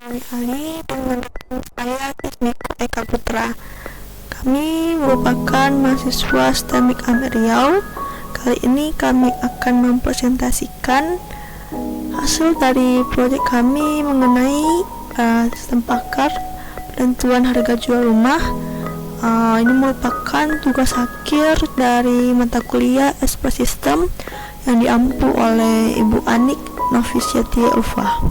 Kali-kali dengan saya Tismiko Eka Putra. Kami merupakan mahasiswa STEMIK Riau. Kali ini kami akan mempresentasikan hasil dari proyek kami mengenai sistem pakar penentuan harga jual rumah. Ini merupakan tugas akhir dari mata kuliah SP System yang diampu oleh Ibu Anik Novisiati Ulfa.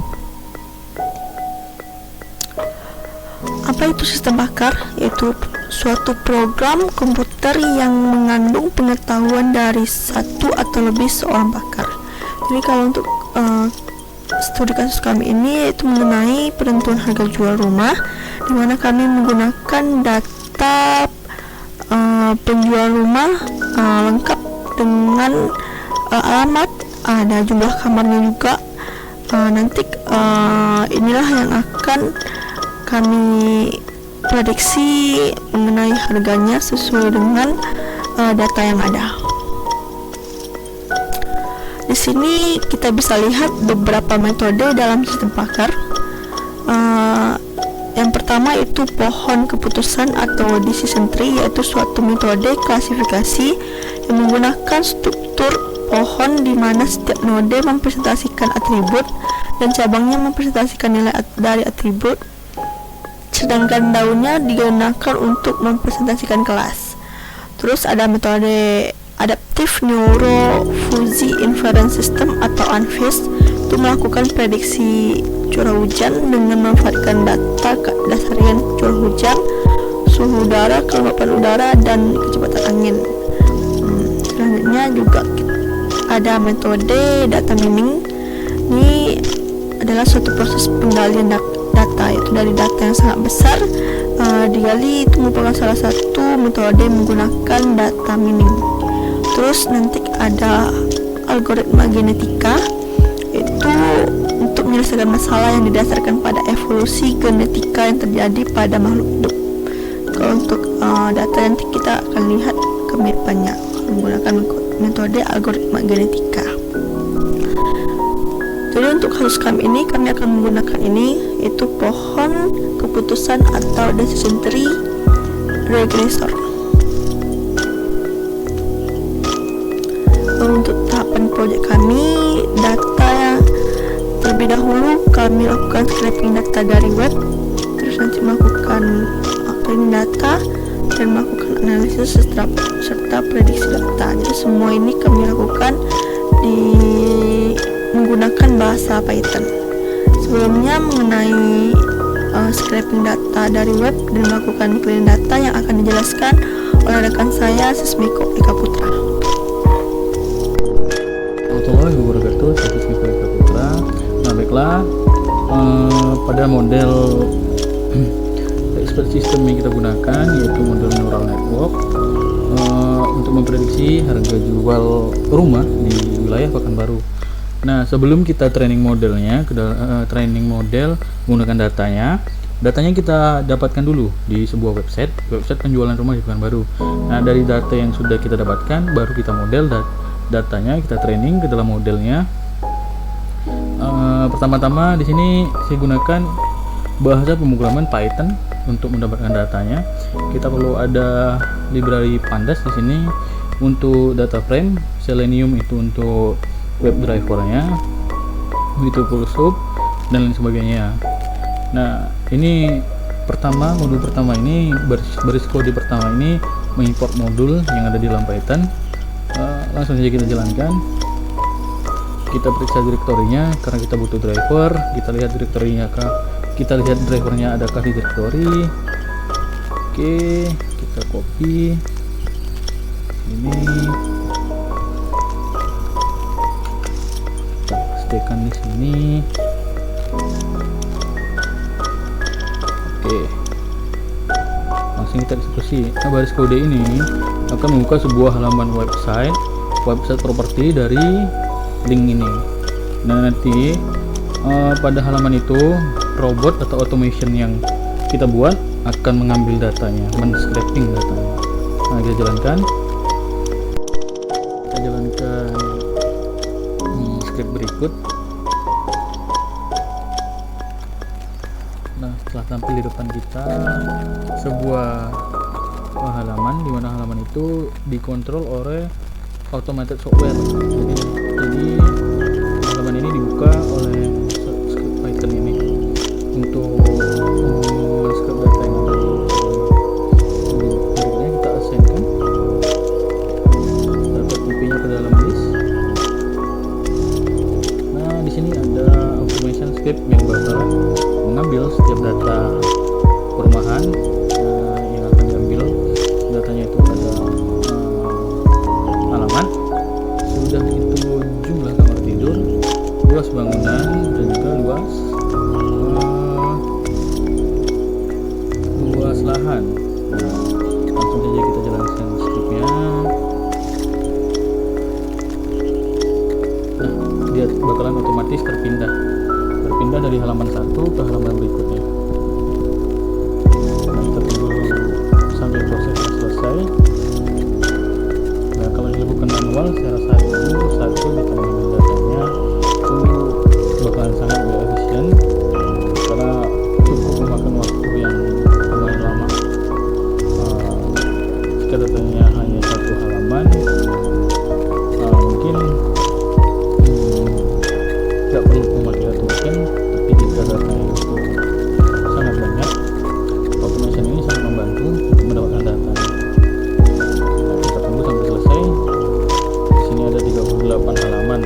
Apa itu sistem pakar? Yaitu suatu program komputer yang mengandung pengetahuan dari satu atau lebih seorang pakar. Jadi kalau untuk studi kasus kami ini yaitu mengenai penentuan harga jual rumah, di mana kami menggunakan data penjual rumah lengkap dengan alamat, ada jumlah kamarnya juga. Nanti inilah yang akan kami prediksi mengenai harganya sesuai dengan data yang ada. Di sini kita bisa lihat beberapa metode dalam sistem pakar. Yang pertama itu pohon keputusan atau decision tree, yaitu suatu metode klasifikasi yang menggunakan struktur pohon di mana setiap node mempresentasikan atribut dan cabangnya mempresentasikan nilai dari atribut, sedangkan daunnya digunakan untuk mempresentasikan kelas. Terus ada metode Adaptive Neuro Fuzzy Inference System atau ANFIS, itu melakukan prediksi curah hujan dengan memanfaatkan data dasarian curah hujan, suhu udara, kelembapan udara, dan kecepatan angin. Selanjutnya juga ada metode data mining. Ini adalah suatu proses penggalian data, yaitu dari data yang sangat besar digali. Itu merupakan salah satu metode menggunakan data mining. Terus nanti ada algoritma genetika, itu untuk menyelesaikan masalah yang didasarkan pada evolusi genetika yang terjadi pada makhluk hidup. Kalau untuk data nanti kita akan lihat kemiripannya menggunakan metode algoritma genetika. Jadi untuk kasus kami ini, kami akan menggunakan ini, yaitu pohon keputusan atau decision tree regressor. Untuk tahapan proyek kami, data yang terlebih dahulu kami lakukan scraping data dari web, terus nanti melakukan cleaning data dan melakukan analisis serta prediksi data. Jadi semua ini kami lakukan menggunakan bahasa Python. Sebelumnya mengenai scraping data dari web dan melakukan cleaning data yang akan dijelaskan oleh rekan saya Tismiko Eka Putra. Assalamualaikum warahmatullahi wabarakatuh. Saya Tismiko Eka Putra. Nah baiklah, pada model expert system yang kita gunakan yaitu model neural network untuk memprediksi harga jual rumah di wilayah Pekanbaru. Nah sebelum kita training modelnya, training model menggunakan datanya kita dapatkan dulu di sebuah website penjualan rumah di Pekanbaru. Nah dari data yang sudah kita dapatkan baru kita model datanya, kita training ke dalam modelnya. Pertama-tama di sini saya gunakan bahasa pemrograman Python untuk mendapatkan datanya. Kita perlu ada library pandas di sini untuk data frame, Selenium itu untuk web drivernya, itu Pulsub dan lain sebagainya. Nah ini modul pertama ini baris kode pertama ini mengimport modul yang ada di dalam Python. Langsung saja kita jalankan. Kita periksa direktorinya karena kita butuh driver. Kita lihat direktorinya kita lihat drivernya adakah di direktori. Oke, kita copy ini, kita pastekan di sini. Oke, langsung kita eksekusi. Nah baris kode ini akan membuka sebuah halaman website properti dari link ini. Nah nanti pada halaman itu robot atau automation yang kita buat akan mengambil datanya, men-scraping datanya. Nah kita jalankan script berikut. Nah, setelah tampil di depan kita sebuah halaman, di mana halaman itu dikontrol oleh automated software. Jadi halaman ini dibuka oleh script Python ini untuk script data yang ada di sini. Berikutnya kita assignkan data IP-nya ke dalam list. Nah, di sini ada automation script yang bakalan mengambil setiap data perumahan yang akan diambil. Datanya itu ada alamat, sudah itu jumlah kamar tidur, luas bangunan, dan juga luas lahan. Nah, langsung saja kita jelaskan scriptnya. Nah, dia bakalan otomatis terpindah dari halaman satu ke halaman berikutnya. Nah, kita tunggu sampai prosesnya selesai. Nah, kalau dilakukan manual secara satu kita mengambil datanya itu bakalan sangat gak efisien karena cukup memakan waktu yang lumayan lama. Jika datanya hanya satu halaman, mungkin tidak perlu memakai token. Tapi jika datanya itu sangat banyak, automation ini sangat membantu untuk mendapatkan datanya. Nah, kita tunggu sampai selesai. Di sini ada 38 halaman.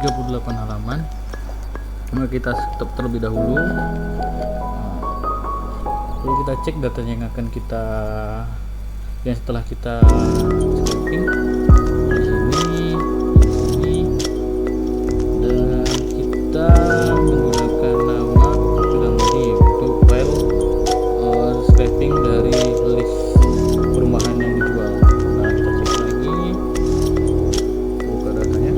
38 halaman. Maka kita stop terlebih dahulu. Lalu kita cek datanya yang akan kita setelah kita scraping di sini, dan kita menggunakan nama bilang tadi untuk file scraping dari list perumahan yang dijual. Nah, kita cek lagi, buka datanya.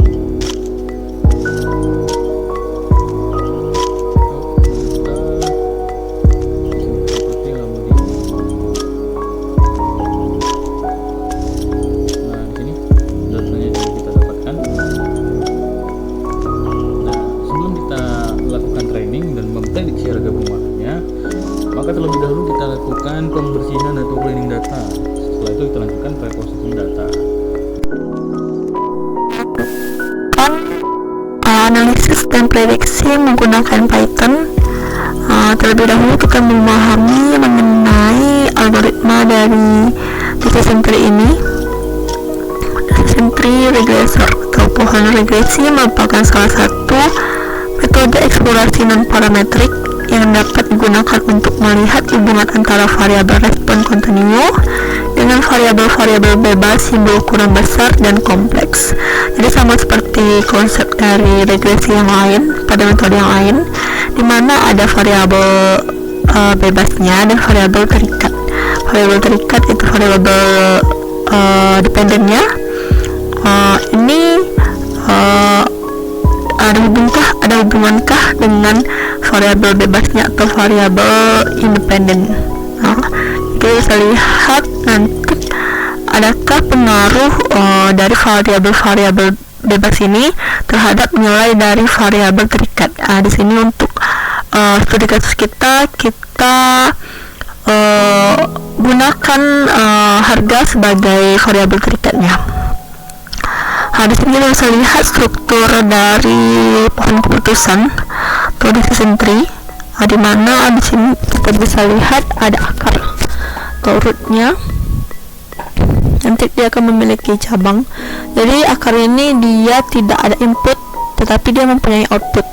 Prediksi harga perumahannya, maka terlebih dahulu kita lakukan pembersihan atau cleaning data. Setelah itu kita lanjutkan preprocessing data. Analisis dan prediksi menggunakan Python. Terlebih dahulu kita memahami mengenai algoritma dari decision tree ini. Decision tree regressor atau pohon regresi merupakan salah satu metode eksplorasi non-parametrik yang dapat digunakan untuk melihat hubungan antara variabel respon kontinu dengan variabel-variabel bebas yang berukuran besar dan kompleks. Jadi sama seperti konsep dari regresi yang lain, pada metode yang lain, di mana ada variabel bebasnya dan variabel terikat. Variabel terikat itu variabel dependennya. Ini ada hubungankah dengan variabel bebasnya atau variabel independen? Kita bisa lihat nanti adakah pengaruh dari variabel-variabel bebas ini terhadap nilai dari variabel terikat. Di sini untuk studi kasus kita gunakan harga sebagai variabel terikatnya. Di sini kita bisa lihat struktur dari pohon keputusan atau decision tree, di mana di sini kita bisa lihat ada akar atau rootnya. Nanti dia akan memiliki cabang. Jadi akar ini dia tidak ada input, tetapi dia mempunyai output.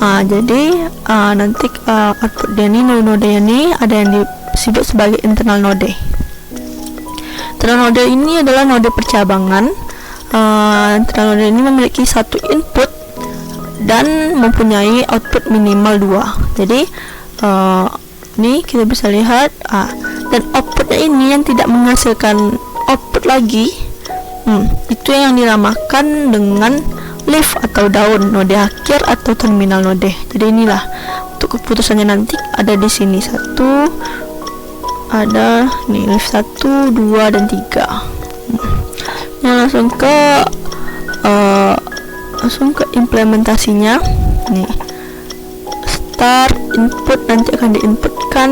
Jadi nanti output dia ini, node ini ada yang disebut sebagai internal node. Internal node ini adalah node percabangan. Internal node ini memiliki satu input dan mempunyai output minimal 2. Jadi ini kita bisa lihat dan outputnya ini yang tidak menghasilkan output lagi, itu yang dinamakan dengan leaf atau daun, node akhir atau terminal node. Jadi inilah untuk keputusannya nanti ada di sini satu, ada nih leaf 1, 2 dan 3. Langsung ke implementasinya. Nih start input, nanti akan diinputkan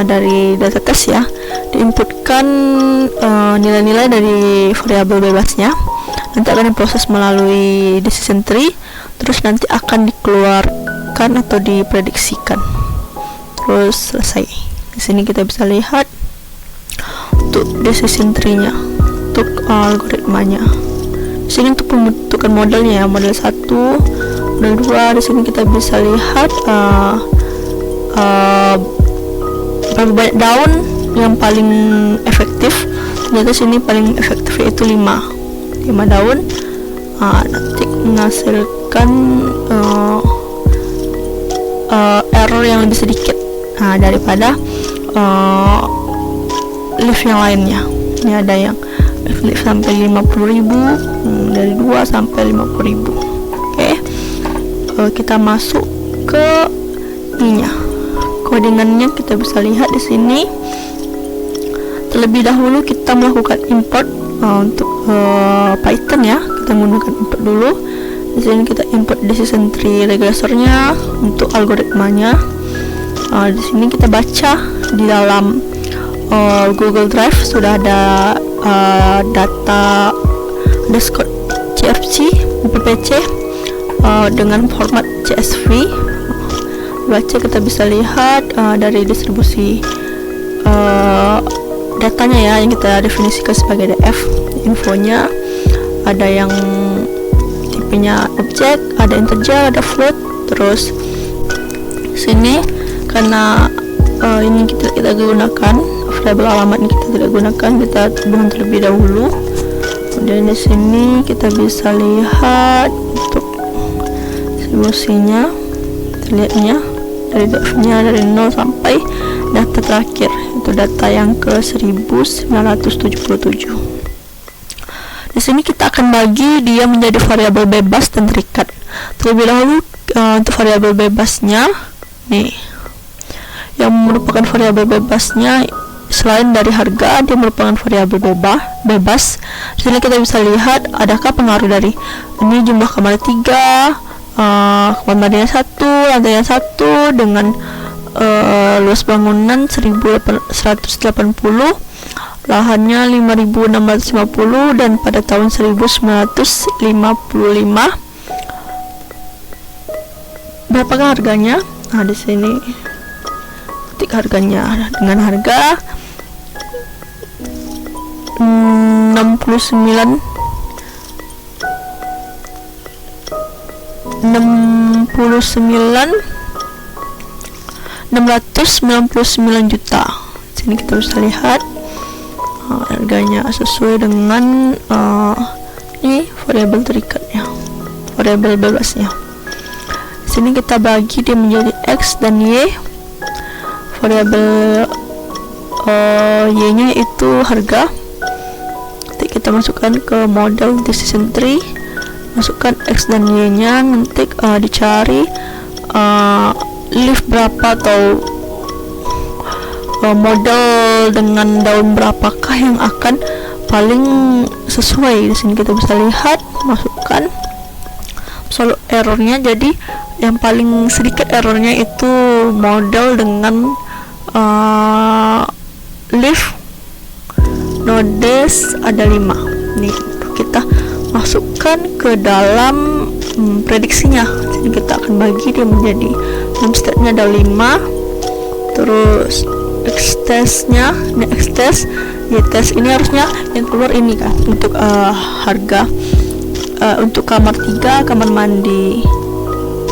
dari data test ya, diinputkan nilai-nilai dari variabel bebasnya, nanti akan diproses melalui decision tree, terus nanti akan dikeluarkan atau diprediksikan, terus selesai. Di sini kita bisa lihat untuk decision tree-nya, untuk algoritmanya. Di sini untuk pembentukan modelnya ya, model 1, model 2. Di sini kita bisa lihat berapa banyak daun yang paling efektif. Ternyata sini paling efektif yaitu 5 daun. Nanti menghasilkan error yang lebih sedikit daripada leaf yang lainnya. Ini ada yang leaf sampai 50.000, dari 2 sampai 50.000. Oke. Kita masuk ke ininya, codingannya kita bisa lihat di sini. Terlebih dahulu kita melakukan import untuk Python ya. Kita menggunakan import dulu. Di sini kita import decision tree regressornya untuk algoritmanya. Di sini kita baca di dalam Google Drive sudah ada data underscore CFC PPC dengan format CSV. Baca kita bisa lihat dari distribusi datanya ya, yang kita definisikan sebagai DF. Infonya ada yang punya objek, ada integer, ada float. Terus sini karena ini kita gunakan variabel alamat, ini kita tidak gunakan, kita buang terlebih dahulu. Kemudian di sini kita bisa lihat untuk distribusinya, terlihatnya dari def-nya dari 0 sampai data terakhir, itu data yang ke 1977. Di sini kita akan bagi dia menjadi variabel bebas dan terikat. Terlebih dahulu untuk variabel bebasnya nih, yang merupakan variabel bebasnya selain dari harga, dia merupakan variabel bebas. Di sini kita bisa lihat adakah pengaruh dari ini jumlah kamar 3, kamar mandinya 1, lantainya 1 dengan luas bangunan 1180, lahannya 5650, dan pada tahun 1955 berapakah harganya. Nah, di sini ketik harganya dengan harga 69 699 juta. Sini kita bisa lihat harganya sesuai dengan ini variabel terikatnya, variabel bebasnya. Sini kita bagi dia menjadi x dan y. Variabel y-nya itu harga. Kita masukkan ke model decision tree, masukkan x dan y-nya, nanti dicari leaf berapa atau model dengan daun berapakah yang akan paling sesuai. Di sini kita bisa lihat, masukkan selalu errornya, jadi yang paling sedikit errornya itu model dengan leaf nodes ada 5. Nih kita masukkan ke dalam prediksinya. Jadi kita akan bagi dia menjadi stepnya ada 5. Terus x-testnya, ini x-test, y-test ini harusnya yang keluar ini kan untuk harga untuk kamar 3, kamar mandi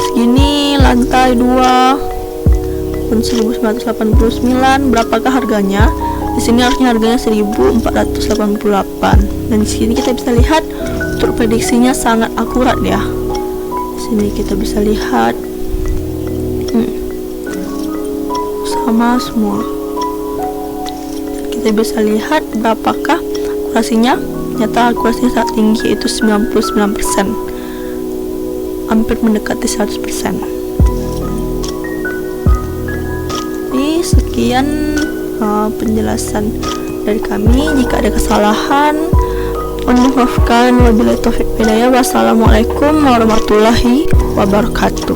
segini, lantai 2 tahun 1989, berapakah harganya. Di sini harusnya harganya 1488, dan di sini kita bisa lihat untuk prediksinya sangat akurat ya. Di sini kita bisa lihat sama semua. Kita bisa lihat berapakah akurasinya. Ternyata akurasinya sangat tinggi, yaitu 99%, hampir mendekati 100%. Ini sekian penjelasan dari kami. Jika ada kesalahan, mohon maafkan. Wabillahi taufiq hidayah. Wassalamualaikum warahmatullahi wabarakatuh.